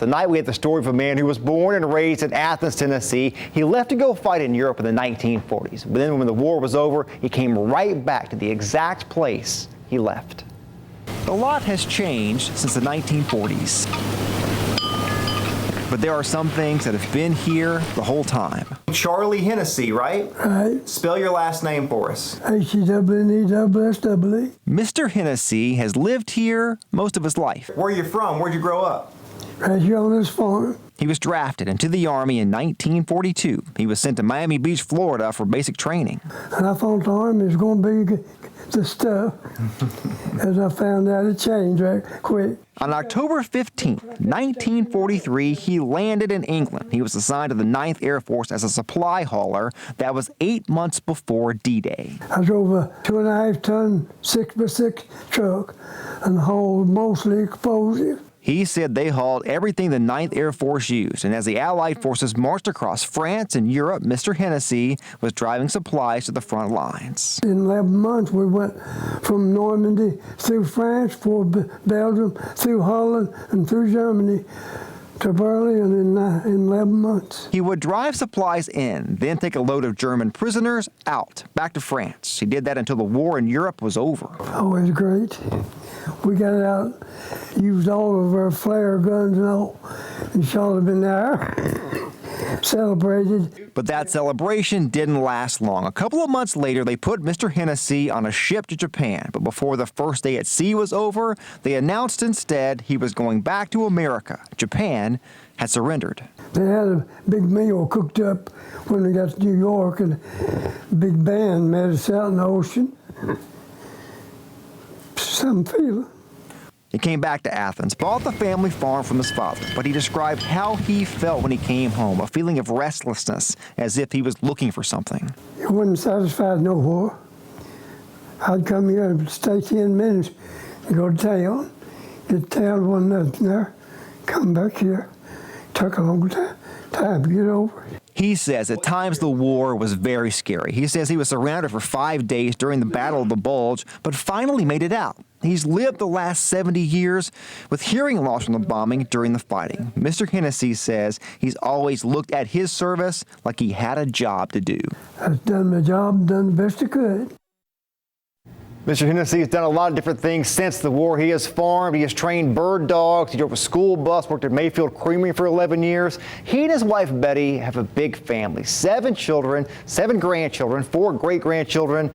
Tonight we had the story of a man who was born and raised in Athens, Tennessee. He left to go fight in Europe in the 1940s. But then when the war was over, he came right back to the exact place he left. A lot has changed since the 1940s. But there are some things that have been here the whole time. Charlie Hennessee, right? Right. Spell your last name for us. H-E-W-N-E-S-S-E. Mr. Hennessee has lived here most of his life. Where are you from? Where'd you grow up? Right here on this farm. He was drafted into the Army in 1942. He was sent to Miami Beach, Florida for basic training. And I thought the Army was going to be the stuff. As I found out it changed right quick. On October 15, 1943, he landed in England. He was assigned to the 9th Air Force as a supply hauler. That was 8 months before D-Day. I drove a 2.5-ton 6x6 truck and hauled mostly explosives. He said they hauled everything the 9th Air Force used, and as the Allied forces marched across France and Europe, Mr. Hennessee was driving supplies to the front lines. In 11 months, we went from Normandy through France, through Belgium, through Holland, and through Germany to Berlin in 11 months. He would drive supplies in, then take a load of German prisoners out, back to France. He did that until the war in Europe was over. Always great. We got it out, used all of our flare guns and all, and shot them in there, celebrated. But that celebration didn't last long. A couple of months later, they put Mr. Hennessee on a ship to Japan. But before the first day at sea was over, they announced instead he was going back to America. Japan had surrendered. They had a big meal cooked up when we got to New York, and a big band met us out in the ocean. Some feeling. He came back to Athens, bought the family farm from his father, but he described how he felt when he came home, a feeling of restlessness, as if he was looking for something. He wasn't satisfied no more. I'd come here and stay 10 minutes and go to town. Get to town, wasn't nothing there. Come back here. Took a long time to get over it. He says at times the war was very scary. He says he was surrounded for 5 days during the Battle of the Bulge, but finally made it out. He's lived the last 70 years with hearing loss from the bombing during the fighting. Mr. Hennessee says he's always looked at his service like he had a job to do. I've done my job, done the best I could. Mr. Hennessee has done a lot of different things since the war. He has farmed, he has trained bird dogs, he drove a school bus, worked at Mayfield Creamery for 11 years. He and his wife Betty have a big family, 7 children, 7 grandchildren, 4 great-grandchildren.